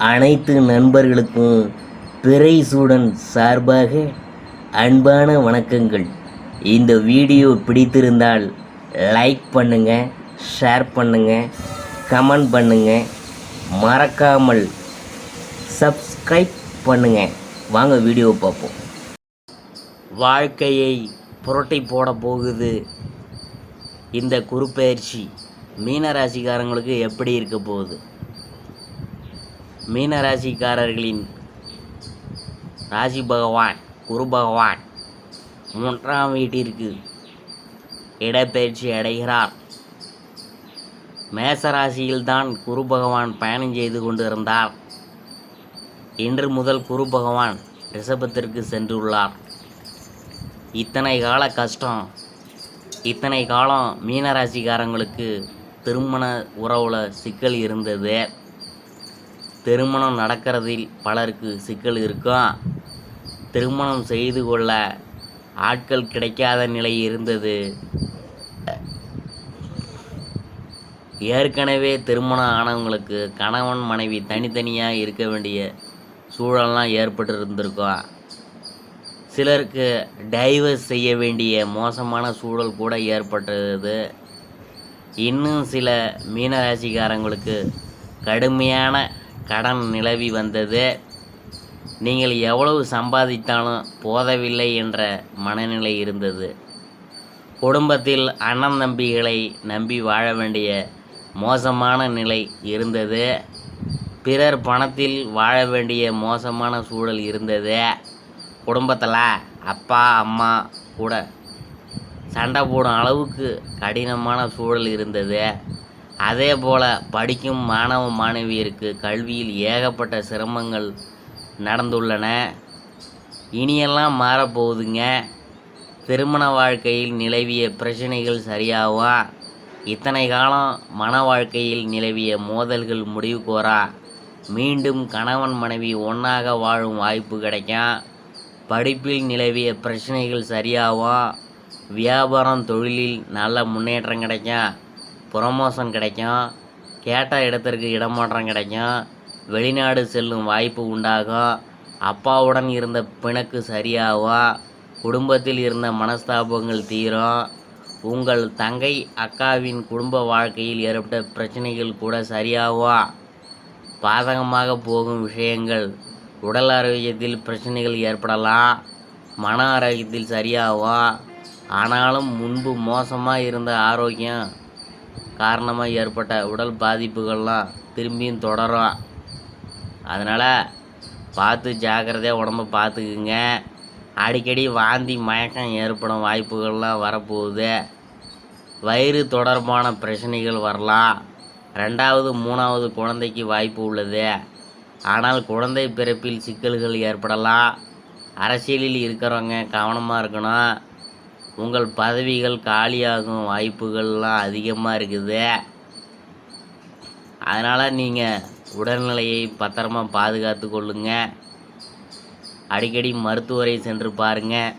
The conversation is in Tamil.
அனைத்து நண்பர்களுக்கும் பிறைசூடன் சார்பாக அன்பான வணக்கங்கள். இந்த வீடியோ பிடித்திருந்தால் லைக் பண்ணுங்கள், ஷேர் பண்ணுங்கள், கமெண்ட் பண்ணுங்கள், மறக்காமல் சப்ஸ்கிரைப் பண்ணுங்கள். வாங்க வீடியோ பார்ப்போம். வாழ்க்கையை புரட்டி போட போகுது இந்த குருப்பெயர்ச்சி. மீனராசிக்காரங்களுக்கு எப்படி இருக்க போகுது? மீனராசிக்காரர்களின் ராசி பகவான் குரு பகவான் 3ஆம் வீட்டிற்கு இடப்பெயர்ச்சி அடைகிறார். மேசராசியில்தான் குரு பகவான் பயணம் செய்து கொண்டிருந்தார். இன்று முதல் குரு பகவான் ரிஷபத்திற்கு சென்றுள்ளார். இத்தனை கால கஷ்டம், இத்தனை காலம் மீனராசிக்காரங்களுக்கு திருமண உறவில் சிக்கல் இருந்தது. திருமணம் நடக்கிறதில் பலருக்கு சிக்கல் இருக்கும். திருமணம் செய்து கொள்ள ஆட்கள் கிடைக்காத நிலை இருந்தது. ஏற்கனவே திருமணம் ஆனவங்களுக்கு கணவன் மனைவி தனித்தனியாக இருக்க வேண்டிய சூழல்லாம் ஏற்பட்டு இருந்திருக்கும். சிலருக்கு டைவர்ஸ் செய்ய வேண்டிய மோசமான சூழல் கூட ஏற்பட்டது. இன்னும் சில மீனராசிக்காரங்களுக்கு கடுமையான கடன் நிலவி வந்தது. நீங்கள் எவ்வளவு சம்பாதித்தாலும் போதவில்லை என்ற மனநிலை இருந்தது. குடும்பத்தில் அண்ணன் தம்பிகளை நம்பி வாழ வேண்டிய மோசமான நிலை இருந்தது. பிறர் பணத்தில் வாழ வேண்டிய மோசமான சூழல் இருந்தது. குடும்பத்தில் அப்பா அம்மா கூட சண்டை போடும் அளவுக்கு கடினமான சூழல் இருந்தது. அதே போல் படிக்கும் மாணவ மாணவியருக்கு கல்வியில் ஏகப்பட்ட சிரமங்கள் நடந்துள்ளன. இனியெல்லாம் மாறப்போகுதுங்க. திருமண வாழ்க்கையில் நிலவிய பிரச்சனைகள் சரியாகும். இத்தனை காலம் மன வாழ்க்கையில் நிலவிய மோதல்கள் முடிவுக்கு வரா. மீண்டும் கணவன் மனைவி ஒன்றாக வாழும் வாய்ப்பு கிடைக்கும். படிப்பில் நிலவிய பிரச்சனைகள் சரியாகும். வியாபாரம் தொழிலில் நல்ல முன்னேற்றம் கிடைக்கும். ப்ரொமோஷன் கிடைக்கும். கேட்ட இடத்திற்கு இடமாற்றம் கிடைக்கும். வெளிநாடு செல்லும் வாய்ப்பு உண்டாகும். அப்பாவுடன் இருந்த பிணக்கு சரியாகும். குடும்பத்தில் இருந்த மனஸ்தாபங்கள் தீரும். உங்கள் தங்கை அக்காவின் குடும்ப வாழ்க்கையில் ஏற்பட்ட பிரச்சனைகள் கூட சரியாகும். பாதகமாக போகும் விஷயங்கள் உடல் ஆரோக்கியத்தில் பிரச்சனைகள் ஏற்படலாம். மன ஆரோக்கியத்தில் சரியாகும். ஆனாலும் முன்பு மோசமாக இருந்த ஆரோக்கியம் காரணமாக ஏற்பட்ட உடல் பாதிப்புகள்லாம் திரும்பியும் தொடரும். அதனால் பார்த்து ஜாக்கிரதையாக உடம்பை பார்த்துக்குங்க. அடிக்கடி வாந்தி மயக்கம் ஏற்படும் வாய்ப்புகள்லாம் வரப்போகுது. வயிறு தொடர்பான பிரச்சனைகள் வரலாம். 2வது 3வது குழந்தைக்கு வாய்ப்பு உள்ளது. ஆனால் குழந்தை பிறப்பில் சிக்கல்கள் ஏற்படலாம். அரசியலில் இருக்கிறவங்க கவனமாக இருக்கணும். உங்கள் பதவிகள் காலியாகும் வாய்ப்புகள்லாம் அதிகமாக இருக்குது. அதனால் நீங்கள் உடல்நிலையை பத்திரமாக பாதுகாத்து கொள்ளுங்க. அடிக்கடி மருத்துவரை சென்று பாருங்கள்.